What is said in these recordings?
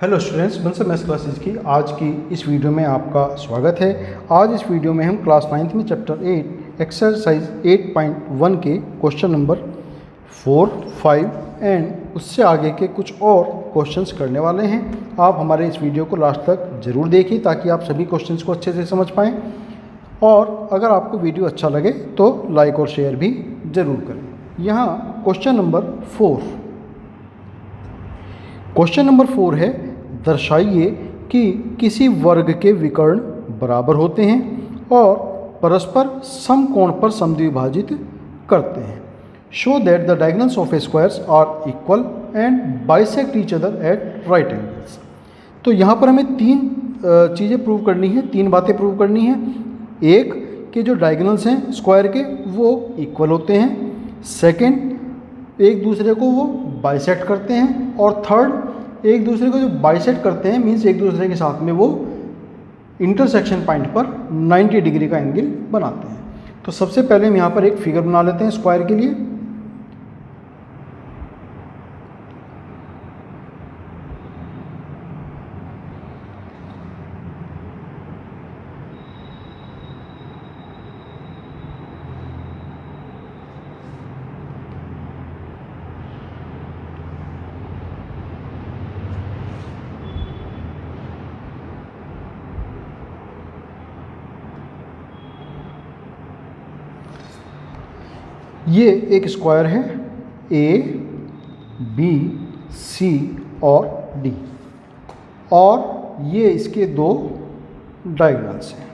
Hello students, Bansal maths classes की आज की इस वीडियो में आपका स्वागत है। आज इस वीडियो में हम क्लास 9th में चैप्टर 8 एक्सरसाइज 8.1 के क्वेश्चन नंबर 4, 5 एंड उससे आगे के कुछ और क्वेश्चंस करने वाले हैं। आप हमारे इस वीडियो को लास्ट तक ज़रूर देखिए ताकि आप सभी क्वेश्चंस को अच्छे से समझ पाएँ, और अगर आपको वीडियो अच्छा लगे तो लाइक और शेयर भी ज़रूर करें। यहाँ क्वेश्चन नंबर 4 है, दर्शाइए कि किसी वर्ग के विकर्ण बराबर होते हैं और परस्पर समकोण पर समद्विभाजित करते हैं। Show that the diagonals of a squares are equal and bisect each other at right angles. तो यहाँ पर हमें तीन चीज़ें प्रूव करनी है, तीन बातें प्रूव करनी है। एक कि जो डायगोनल्स हैं स्क्वायर के वो इक्वल होते हैं, सेकंड एक दूसरे को वो बाइसेक्ट करते हैं, और थर्ड एक दूसरे को जो बाइसेक्ट करते हैं मीन्स एक दूसरे के साथ में वो इंटरसेक्शन पॉइंट पर 90 डिग्री का एंगल बनाते हैं। तो सबसे पहले हम यहाँ पर एक फिगर बना लेते हैं स्क्वायर के लिए। ये एक स्क्वायर है ए, बी, सी और डी, और ये इसके दो डायगोनल्स हैं।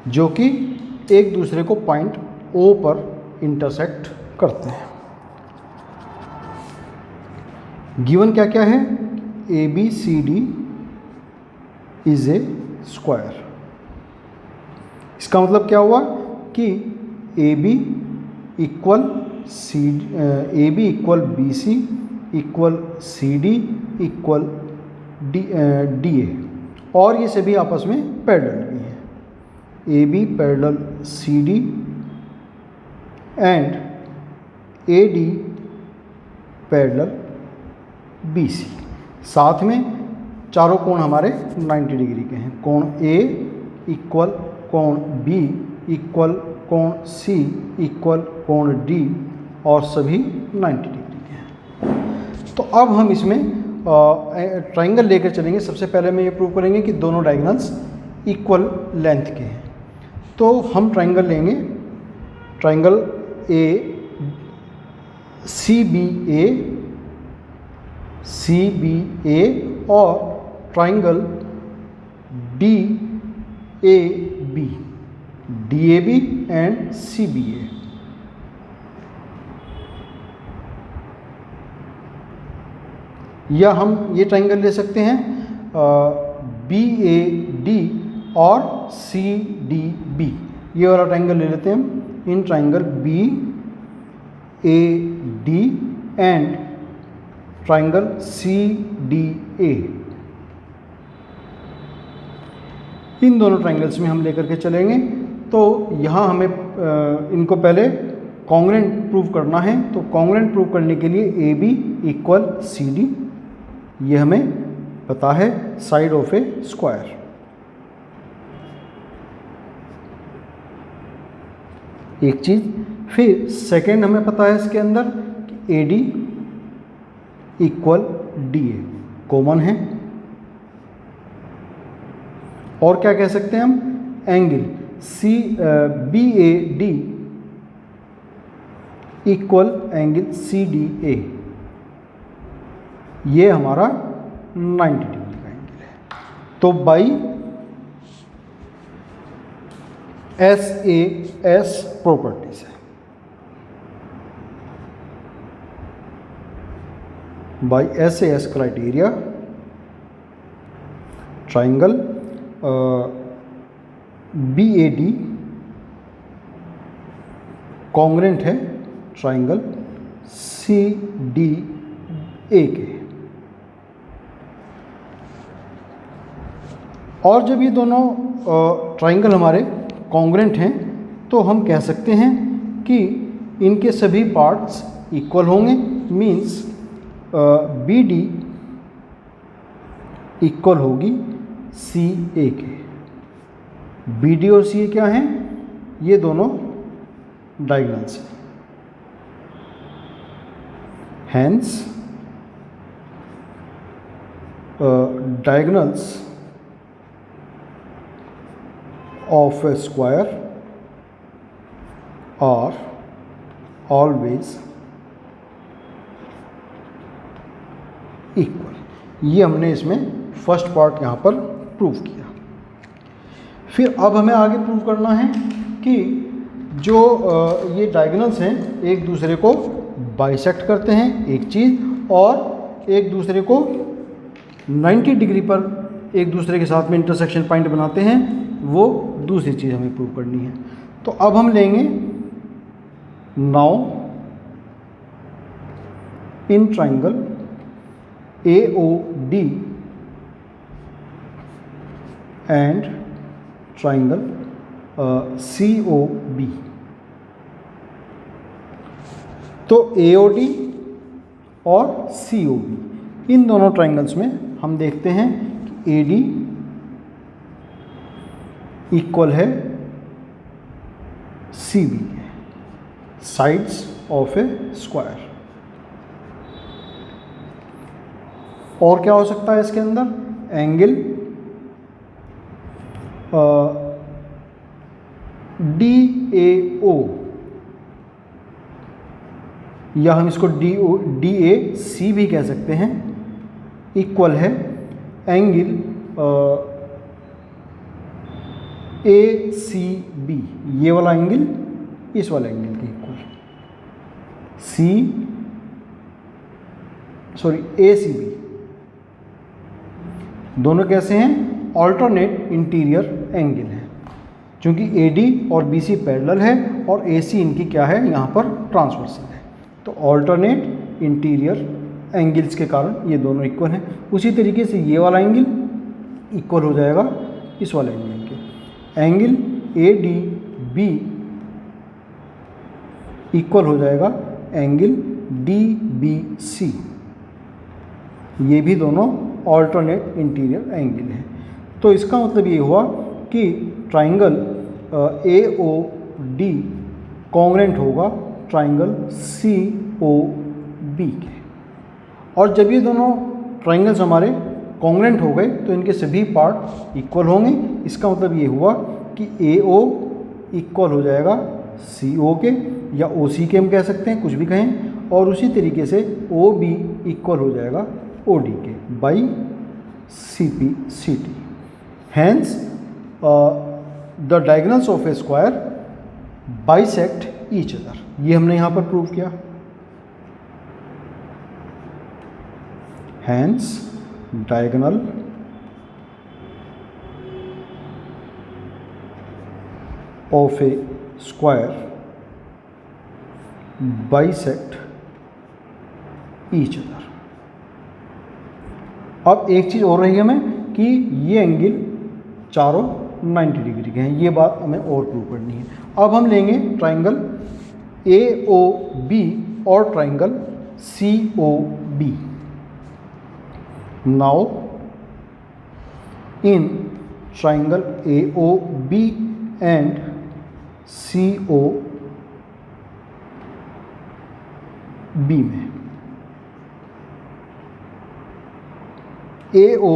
जो कि एक दूसरे को पॉइंट ओ पर इंटरसेक्ट करते हैं। गिवन क्या क्या है? A B C D is a square. इसका मतलब क्या हुआ कि A B equal B C equal C D equal D A, और ये सभी आपस में पैरेलल भी हैं। A B parallel C D and A D parallel B C. साथ में चारों कोण हमारे 90 डिग्री के हैं। कोण ए इक्वल कोण बी इक्वल कोण सी इक्वल कोण डी, और सभी 90 डिग्री के हैं। तो अब हम इसमें ट्राइंगल लेकर चलेंगे। सबसे पहले मैं ये प्रूव करेंगे कि दोनों डायगोनल्स इक्वल लेंथ के हैं। तो हम ट्राइंगल लेंगे, triangle A C B A और triangle D A B and C B A. या हम ये ट्राइंगल ले सकते हैं बी ए डी और सी डी बी। ये वाला ट्राइंगल ले लेते हैं हम। In triangle B A D and triangle C D A, इन दोनों ट्राइंगल्स में हम लेकर के चलेंगे। तो यहाँ हमें इनको पहले कॉन्ग्रुएंट प्रूव करना है। तो कॉन्ग्रुएंट प्रूव करने के लिए A B equal C D, ये हमें पता है, साइड ऑफ ए स्क्वायर। एक चीज़, फिर सेकेंड हमें पता है इसके अंदर कि A D equal D A common है। और क्या कह सकते हैं हम? Angle B A D equal angle C D A, ये हमारा 90 डिग्री का एंगल है। तो बाई SAS प्रॉपर्टीज है, by SAS criteria triangle B A D congruent है ट्राइंगल सी डी ए के। और जब ये दोनों ट्राइंगल हमारे कॉन्ग्रुएंट हैं तो हम कह सकते हैं कि इनके सभी पार्ट्स इक्वल होंगे, मीन्स बी डी इक्वल होगी सी ए के। बी डी और सी ए क्या हैं? ये दोनों डायगोनल्स हैं। Hence diagonals of a square are always equal। ये हमने इसमें फर्स्ट पार्ट यहाँ पर प्रूव किया। फिर अब हमें आगे प्रूव करना है कि जो ये डायगोनल्स हैं एक दूसरे को बाइसेक्ट करते हैं, एक चीज़, और एक दूसरे को 90 डिग्री पर एक दूसरे के साथ में इंटरसेक्शन पॉइंट बनाते हैं, वो दूसरी चीज़ हमें प्रूव करनी है। तो अब हम लेंगे now in triangle AOD and triangle COB। तो AOD और COB इन दोनों ट्राइंगल्स में हम देखते हैं कि AD इक्वल है CB, sides of a square. और क्या हो सकता है इसके अंदर? एंगल DAO, या हम इसको DAC भी कह सकते हैं, इक्वल है एंगल ACB। ये वाला एंगल इस वाला एंगल के इक्वल, ACB। दोनों कैसे हैं? ऑल्टरनेट इंटीरियर एंगल है, क्योंकि AD और BC पैरेलल है और AC इनकी क्या है? यहाँ पर ट्रांसवर्सल है। तो ऑल्टरनेट इंटीरियर एंगल्स के कारण ये दोनों इक्वल हैं। उसी तरीके से ये वाला एंगल इक्वल हो जाएगा इस वाले एंगल के। एंगल ADB इक्वल हो जाएगा एंगल DBC। ये भी दोनों ऑल्टरनेट इंटीरियर एंगल हैं। तो इसका मतलब ये हुआ कि ट्राइंगल AOD कॉन्ग्रेंट होगा ट्राइंगल COB के। और जब ये दोनों ट्राइंगल्स हमारे कॉन्ग्रेंट हो गए तो इनके सभी पार्ट इक्वल होंगे। इसका मतलब ये हुआ कि AO इक्वल हो जाएगा CO के, या OC के हम कह सकते हैं, कुछ भी कहें। और उसी तरीके से OB इक्वल हो जाएगा OD के by CPCT। Hence the diagonals of a square bisect each other. ये हमने यहाँ पर प्रूव किया। Hence diagonal of a square bisect each other. अब एक चीज़ और रही हमें कि ये एंगल चारों 90 डिग्री के हैं, ये बात हमें और प्रूव करनी है। अब हम लेंगे ट्राइंगल AOB और triangle COB। Now in triangle AOB and COB में AO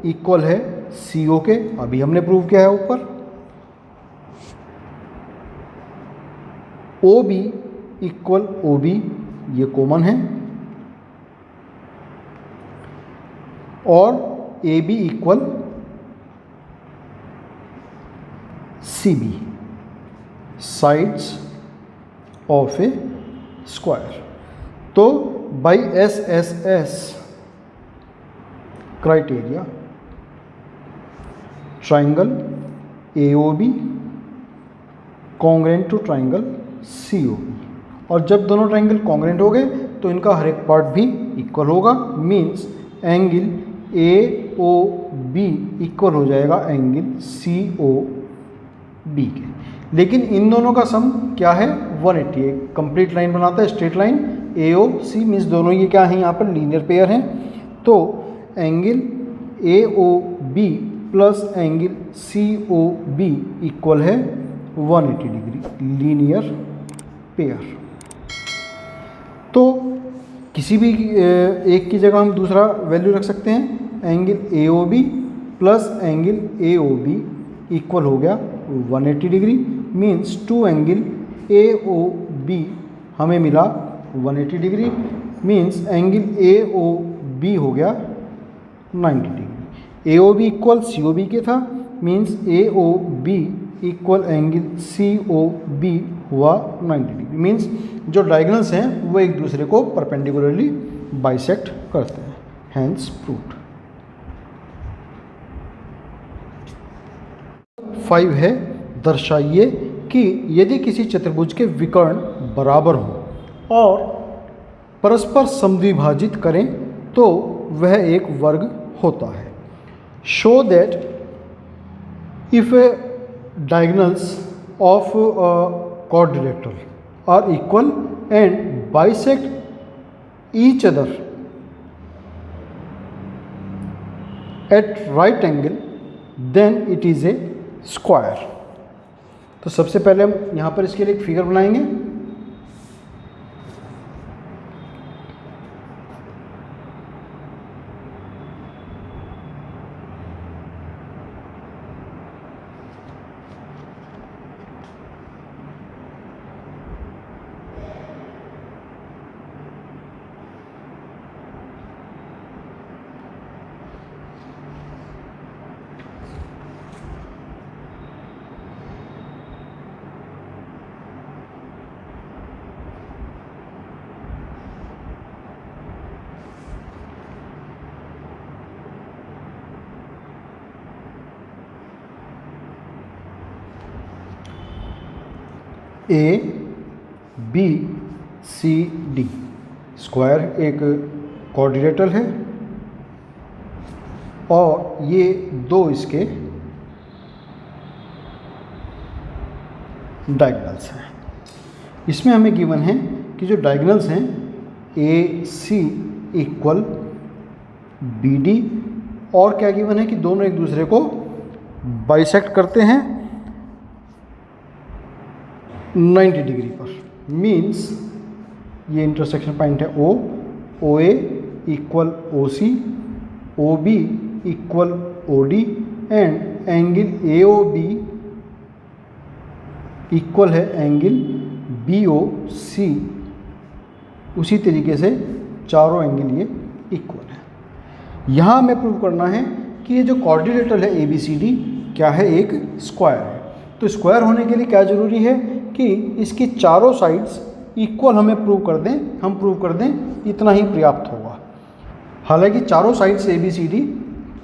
इक्वल है CO के, अभी हमने प्रूव किया है ऊपर। OB इक्वल OB, ये कॉमन है। और AB equal CB, sides of a square. तो by SSS criteria triangle AOB congruent to triangle COB। और जब दोनों ट्राइंगल कॉन्ग्रेंट हो गए तो इनका हर एक पार्ट भी इक्वल होगा, मीन्स एंगल AOB इक्वल हो जाएगा एंगल COB के। लेकिन इन दोनों का सम क्या है 180 है, कंप्लीट लाइन बनाता है स्ट्रेट लाइन AOC मीन्स दोनों ये क्या है यहाँ पर लीनियर पेयर हैं। तो angle AOB plus angle COB equal है 180 डिग्री लीनियर पेयर। तो किसी भी एक की जगह हम दूसरा वैल्यू रख सकते हैं। Angle AOB plus angle AOB equal हो गया 180 degree means two angle AOB हमें मिला 180 डिग्री मीन्स एंगल AOB हो गया 90 डिग्री। AOB इक्वल COB के था means AOB equal angle COB हुआ 90 डिग्री मीन्स जो डायगोनल्स हैं वो एक दूसरे को परपेंडिकुलरली बाइसेक्ट करते हैं, हैंस प्रूव्ड। 5 है दर्शाइए कि यदि किसी चतुर्भुज के विकर्ण बराबर हों और परस्पर समद्विभाजित करें तो वह एक वर्ग होता है। Show that if diagonals of a quadrilateral are equal and bisect each other at right angle then it is a square। तो सबसे पहले हम यहाँ पर इसके लिए एक फिगर बनाएंगे। ABCD स्क्वायर एक क्वाड्रिलेटरल है और ये दो इसके डायगोनल्स हैं। इसमें हमें गिवन है कि जो डायगोनल्स हैं AC इक्वल BD और क्या गिवन है कि दोनों एक दूसरे को बाइसेक्ट करते हैं 90 डिग्री पर मीन्स ये इंटरसेक्शन पॉइंट है O, OA equal OC, OB equal OD and angle AOB equal है एंगल BOC। उसी तरीके से चारों एंगल ये इक्वल है। यहाँ हमें प्रूव करना है कि ये जो क्वाड्रिलेटरल है ABCD क्या है एक स्क्वायर है। तो स्क्वायर होने के लिए क्या ज़रूरी है कि इसकी चारों साइड्स इक्वल हमें प्रूव कर दें, हम प्रूव कर दें इतना ही पर्याप्त होगा। हालांकि चारों साइड्स ABCD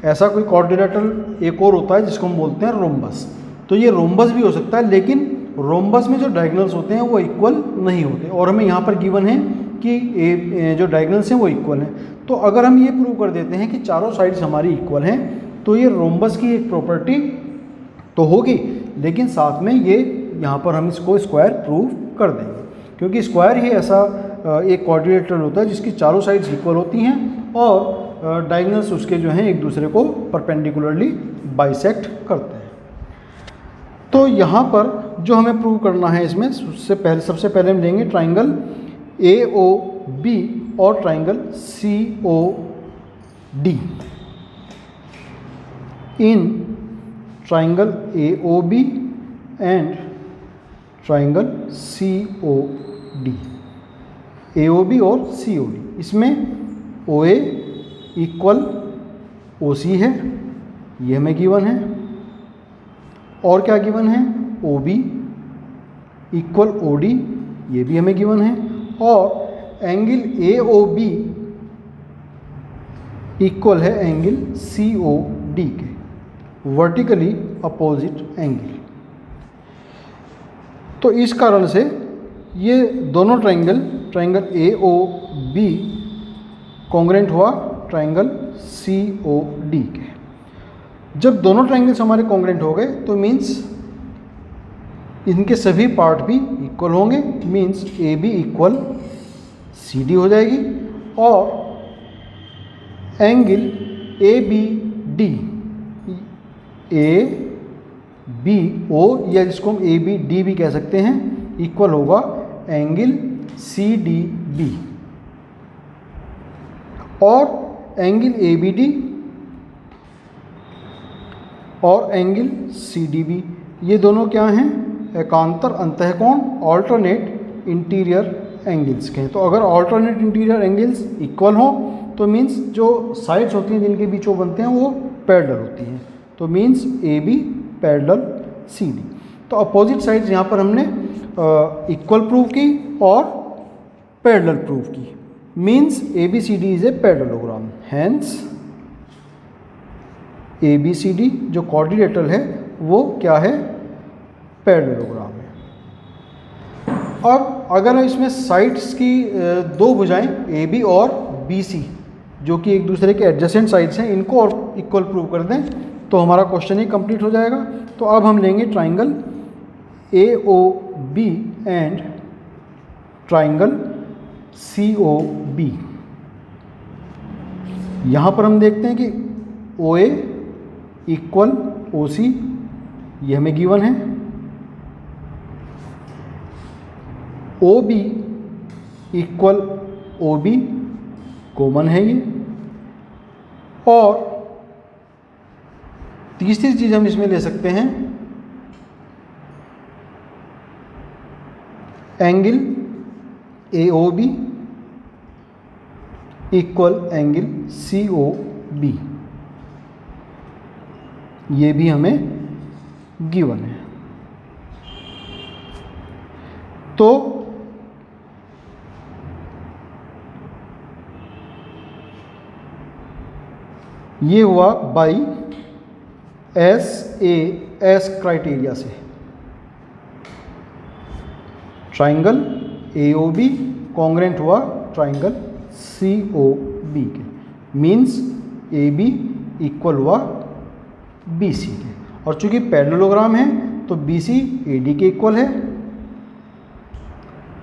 ऐसा कोई क्वाड्रिलेटरल एक और होता है जिसको हम बोलते हैं रोम्बस। तो ये रोम्बस भी हो सकता है लेकिन रोम्बस में जो डायगोनल्स होते हैं वो इक्वल नहीं होते और हमें यहाँ पर गिवन है कि जो डायगोनल्स हैं वो इक्वल हैं। तो अगर हम ये प्रूव कर देते हैं कि चारों साइड्स हमारी इक्वल हैं तो ये रोम्बस की एक प्रॉपर्टी तो होगी लेकिन साथ में ये यहाँ पर हम इसको स्क्वायर प्रूव कर देंगे क्योंकि स्क्वायर ही ऐसा एक क्वाड्रिलेटरल होता है जिसकी चारों साइड्स इक्वल होती हैं और डायगोनल्स उसके जो हैं एक दूसरे को परपेंडिकुलरली बाइसेक्ट करते हैं। तो यहाँ पर जो हमें प्रूव करना है इसमें सबसे पहले हम लेंगे ट्राइंगल AOB और triangle COD। In triangle AOB and triangle COD, AOB और COD इसमें OA इक्वल OC है, ये हमें गिवन है और क्या गिवन है OB इक्वल OD, ये भी हमें गिवन है और एंगल AOB इक्वल है एंगल COD के वर्टिकली अपोजिट एंगल। तो इस कारण से ये दोनों ट्राइंगल AOB कॉन्ग्रेंट हुआ ट्राइंगल COD के। जब दोनों ट्राइंगल्स हमारे कॉन्ग्रेंट हो गए तो मीन्स इनके सभी पार्ट भी इक्वल होंगे, means A B equal C D हो जाएगी। और angle A B D, A B O या जिसको हम ए बी डी भी कह सकते हैं, इक्वल होगा एंगल सी डी बी। और एंगल ए बी डी और एंगल सी डी बी, ये दोनों क्या हैं? एकांतर अंतःकोण, ऑल्टरनेट इंटीरियर एंगल्स के हैं। तो अगर ऑल्टरनेट इंटीरियर एंगल्स इक्वल हों तो मीन्स जो साइड्स होती हैं जिनके बीच वो बनते हैं वो पैरेलल होती हैं। तो means A B parallel C D. तो अपोजिट साइड्स यहाँ पर हमने इक्वल प्रूव की और पैरेलल प्रूव की। Means A B C D is a parallelogram. Hence A B C D जो क्वाड्रिलेटरल है वो क्या है? पैरेललोग्राम है। अब अगर इसमें साइड्स की दो भुजाएं ए बी और बी सी जो कि एक दूसरे के एडजेसेंट साइड्स हैं, इनको और इक्वल प्रूव कर दें तो हमारा क्वेश्चन ही कंप्लीट हो जाएगा। तो अब हम लेंगे triangle A O B and triangle C O B. यहाँ पर हम देखते हैं कि ओ ए इक्वल ओ सी, ये हमें गिवन है। O B equal O B common है ये। और तीसरी चीज हम इसमें ले सकते हैं angle A O B equal angle C O B, ये भी हमें गिवन है। तो ये हुआ by S A S criteria से triangle A O B congruent हुआ ट्राइंगल सी ओ बी के। मीन्स ए बी इक्वल हुआ बी सी के। और चूंकि पैरेललोग्राम है तो बी सी ए डी के इक्वल है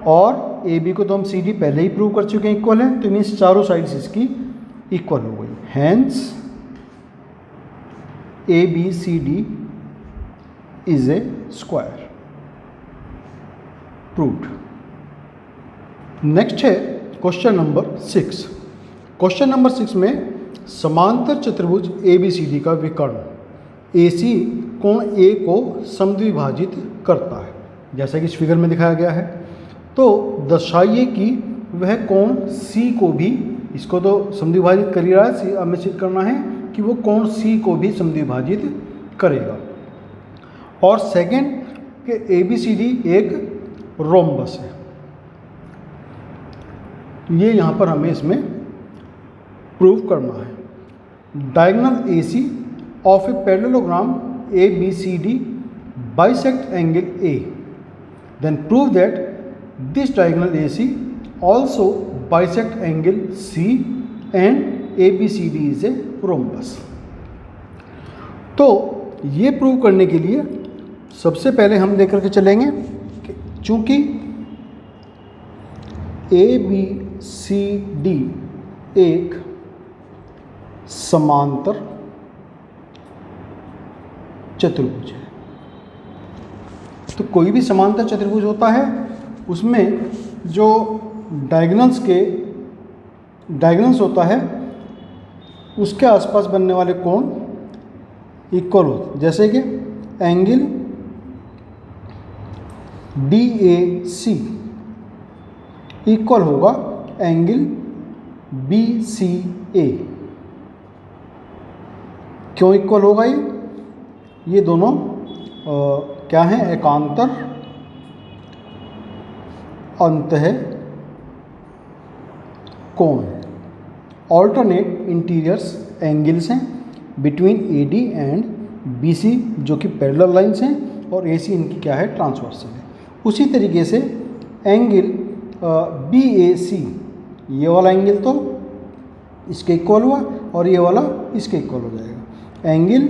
और ए बी को तो हम सी डी पहले ही प्रूव कर चुके हैं इक्वल है। तो मीन्स चारों साइड्स इसकी इक्वल हो गई। Hence A B C D is a square, proved. Next है क्वेश्चन नंबर 6। क्वेश्चन नंबर 6 में समांतर चतुर्भुज ए बी सी डी का विकर्ण ए सी कोण ए को समद्विभाजित करता है, जैसा कि इस फिगर में दिखाया गया है। तो दर्शाइए कि वह कोण सी को भी, इसको तो समद्विभाजित कर ही रहा है, हमें सिद्ध करना है कि वो कोण सी को भी समद्विभाजित करेगा। और सेकंड कि ए बी सी डी एक रोम्बस है, ये यहाँ पर हमें इसमें प्रूव करना है। Diagonal A C of a parallelogram A B C D bisect angle A, then prove that this diagonal A C also bisect angle C and A B C D is a rhombus. तो ये prove करने के लिए सबसे पहले हम देख करके चलेंगे कि चूंकि ए बी सी डी एक समांतर चतुर्भुज है, तो कोई भी समांतर चतुर्भुज होता है उसमें जो डायगोनल्स होता है उसके आसपास बनने वाले कोण इक्वल होते हैं। जैसे कि angle D A C equal होगा एंगल बी सी ए। क्यों इक्वल होगा ये दोनों क्या हैं? एकांतर अंतः कोण, ऑल्टरनेट इंटीरियर्स एंगल्स हैं between A D and B C, जो कि पैरेलल लाइंस हैं, और ए सी इनकी क्या है? ट्रांसवर्सल है। उसी तरीके से एंगल बी ए सी, ये वाला एंगल तो इसके इक्वल हुआ और ये वाला इसके इक्वल हो जाएगा। Angle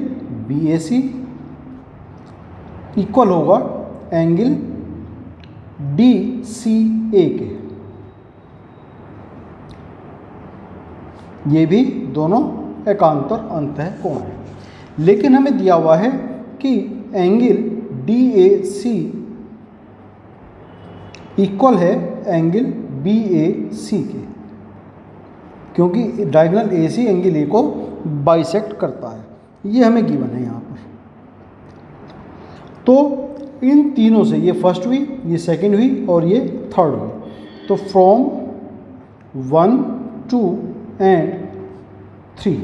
B A C equal होगा एंगल डी सी ए के। ये भी दोनों एकांतर अंतः कोण है, लेकिन हमें दिया हुआ है कि angle D A C equal है एंगल बी ए सी के, क्योंकि diagonal A C angle A को बाइसेक्ट करता है। ये हमें गिवन है यहाँ पर। तो इन तीनों से, ये फर्स्ट हुई, ये सेकंड हुई और ये थर्ड हुई, तो from 1, 2 and 3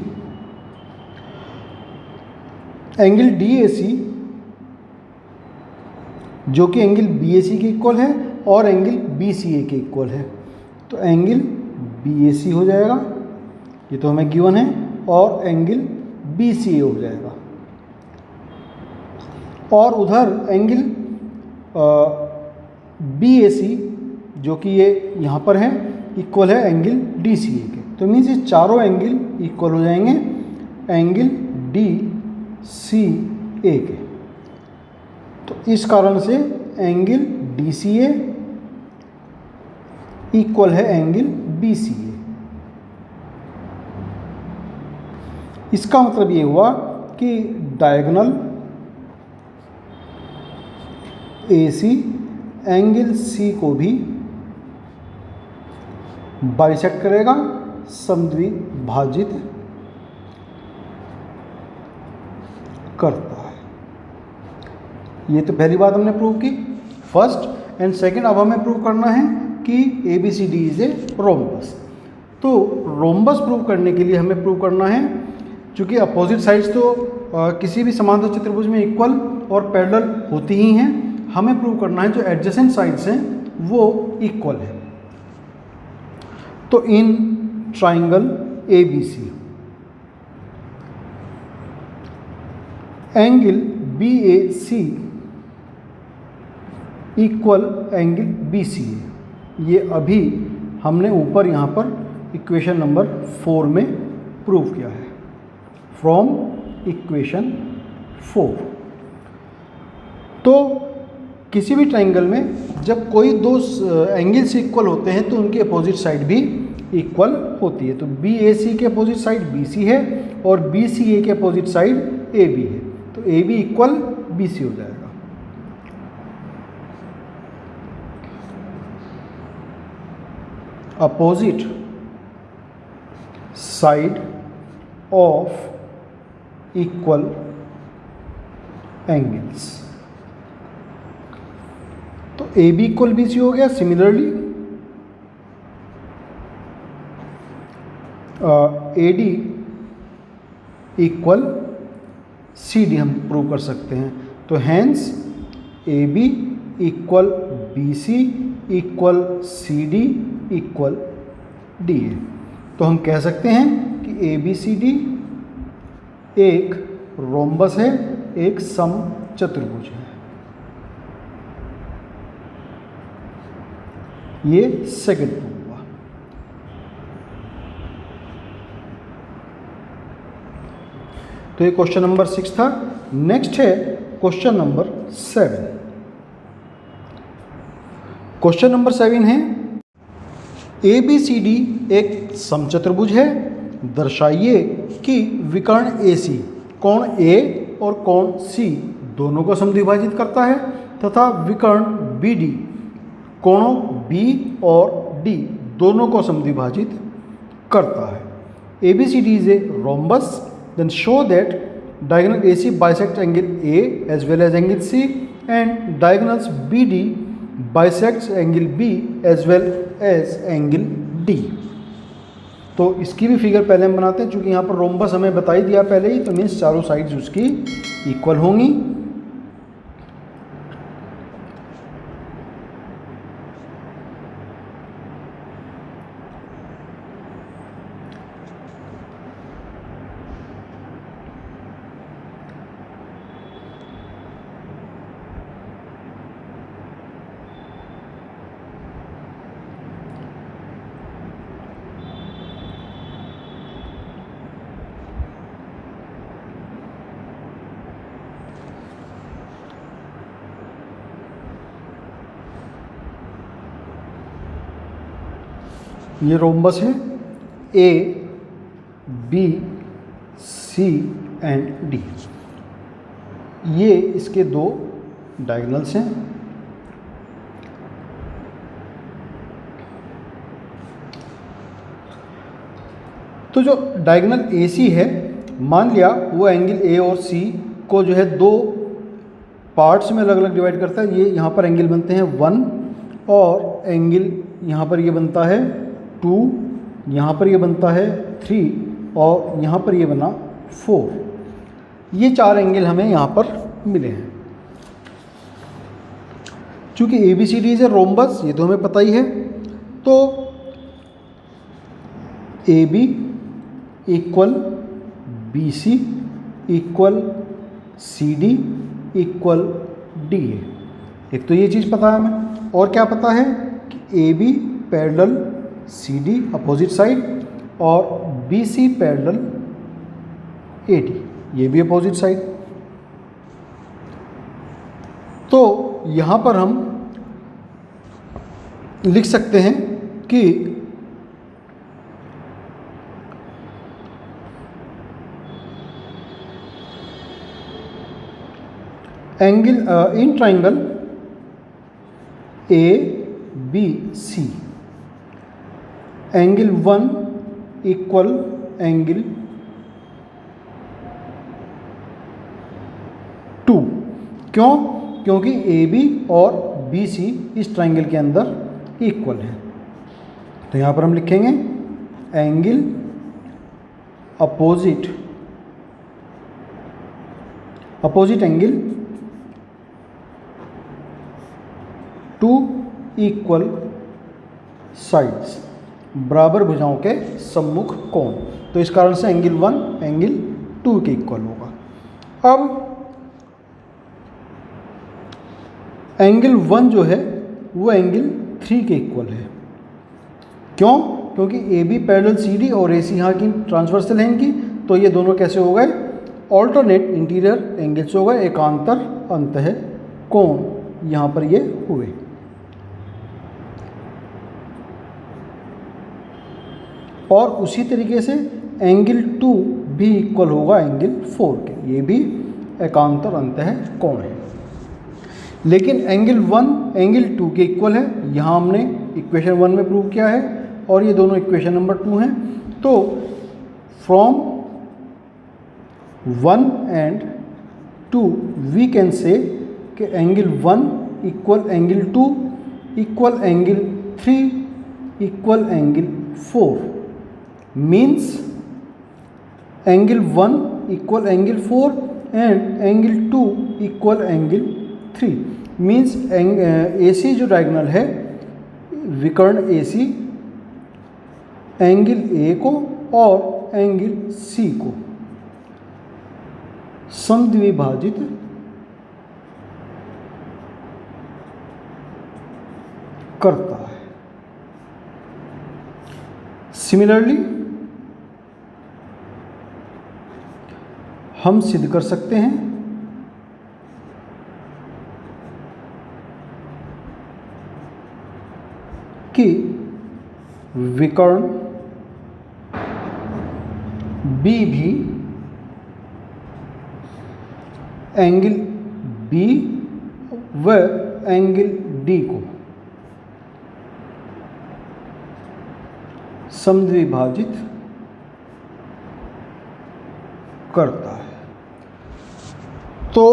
angle D A C जो कि एंगल बी ए सी के इक्वल है और एंगल बी सी ए के इक्वल है, तो एंगल बी ए सी हो जाएगा, ये तो हमें गिवन है, और एंगल बी सी ए हो जाएगा। और उधर एंगल बी ए सी जो कि ये यहाँ पर है इक्वल है एंगल डी सी ए के, तो मीन्स ये चारों एंगल इक्वल हो जाएंगे एंगल डी सी ए के। तो इस कारण से एंगल डी सी ए इक्वल है एंगल बी सी ए। इसका मतलब ये हुआ कि diagonal A C angle C को भी बाइसेक्ट करेगा, समद्विभाजित करता है। ये तो पहली बात हमने प्रूव की, फर्स्ट एंड सेकंड। अब हमें प्रूव करना है कि A B C D is a rhombus. तो रोम्बस प्रूव करने के लिए हमें प्रूव करना है, चूँकि अपोजिट साइड्स तो किसी भी समांतर चतुर्भुज में इक्वल और पैरेलल होती ही हैं, हमें प्रूव करना है जो एडजेसेंट साइड्स हैं वो इक्वल है। तो in triangle A B C angle B A C equal angle B C A, ये अभी हमने ऊपर यहाँ पर इक्वेशन नंबर 4 में प्रूव किया है, फ्रॉम इक्वेशन 4। तो किसी भी ट्राइंगल में जब कोई दो एंगल्स इक्वल होते हैं तो उनकी अपोजिट साइड भी इक्वल होती है। तो बी ए सी के अपोजिट साइड बी सी है और बी सी ए के अपोजिट साइड ए बी है, तो A B equal B C हो जाएगा। Opposite side of equal angles, तो A B equal B C हो गया। Similarly A D equal C D हम प्रूव कर सकते हैं। तो hence A B equal B C equal C D equal D A. तो हम कह सकते हैं कि ए बी सी डी एक रोम्बस है, एक समचतुर्भुज है। ये सेकंड प्रूफ हुआ। तो ये क्वेश्चन नंबर 6 था। नेक्स्ट है क्वेश्चन नंबर 7। क्वेश्चन नंबर 7 है ए बी सी डी एक समचतुर्भुज है, दर्शाइए कि विकर्ण ए सी कोण ए और कोण सी दोनों को समद्विभाजित करता है तथा विकर्ण बी डी कोणों बी और डी दोनों को समद्विभाजित करता है। A B C D is a rhombus, then show that diagonal AC bisect angle A as well as angle C and diagonals BD bisects angle B as well as angle D। तो इसकी भी figure पहले हम बनाते हैं, चूँकि यहाँ पर रोम्बस हमें बता ही दिया पहले ही, तो मीन्स चारों साइड्स उसकी इक्वल होंगी। ये रोम्बस है A B C and D, ये इसके दो डायगोनल्स हैं। तो जो डायगोनल ए सी है, मान लिया वो एंगल ए और सी को जो है दो पार्ट्स में अलग अलग डिवाइड करता है। ये यहाँ पर एंगल बनते हैं 1 और एंगल यहाँ पर ये बनता है 2, यहाँ पर ये बनता है 3 और यहाँ पर ये बना 4। ये 4 एंगल हमें यहाँ पर मिले हैं। चूँकि A B C D is a rhombus, ये तो हमें पता ही है, तो A B equal B C equal C D equal D है। एक तो ये चीज़ पता है हमें, और क्या पता है कि A B parallel C D opposite side और B C parallel A D, ये भी अपोजिट साइड। तो यहाँ पर हम लिख सकते हैं कि angle in triangle A B C, angle 1 equal angle 2। क्यों? क्योंकि ए बी और बी सी इस ट्राइंगल के अंदर इक्वल है। तो यहाँ पर हम लिखेंगे angle opposite angle 2 equal sides, बराबर भुजाओं के सम्मुख कोण। तो इस कारण से एंगल 1 एंगल 2 के इक्वल होगा। अब एंगल 1 जो है वो एंगल 3 के इक्वल है। क्यों? क्योंकि A B parallel C D और ए सी यहाँ की ट्रांसवर्सल है इनकी, तो ये दोनों कैसे हो गए? ऑल्टरनेट इंटीरियर एंगल्स हो गए, एकांतर अंतः कोण यहाँ पर ये हुए। और उसी तरीके से एंगल 2 भी इक्वल होगा एंगल 4 के, ये भी एकांतर अंतः कोण है। लेकिन एंगल 1 एंगल 2 के इक्वल है, यहाँ हमने इक्वेशन 1 में प्रूव किया है और ये दोनों इक्वेशन नंबर 2 हैं। तो from 1 and 2 we can say कि angle 1 equal angle 2 equal angle 3 equal angle 4, means angle 1 equal angle 4 and angle 2 equal angle 3, means AC जो डायगोनल है, विकर्ण AC एंगल A को और एंगल C को समद्विभाजित करता है। सिमिलरली हम सिद्ध कर सकते हैं कि विकर्ण B भी एंगल B व एंगल D को समद्विभाजित करता है। तो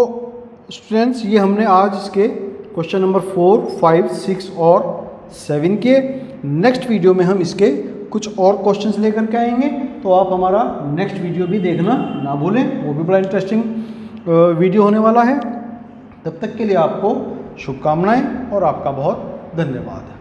स्टूडेंट्स, ये हमने आज इसके क्वेश्चन नंबर 4, 5, 6 और 7 के। नेक्स्ट वीडियो में हम इसके कुछ और क्वेश्चंस लेकर के आएंगे, तो आप हमारा नेक्स्ट वीडियो भी देखना ना भूलें, वो भी बड़ा इंटरेस्टिंग वीडियो होने वाला है। तब तक के लिए आपको शुभकामनाएं और आपका बहुत धन्यवाद।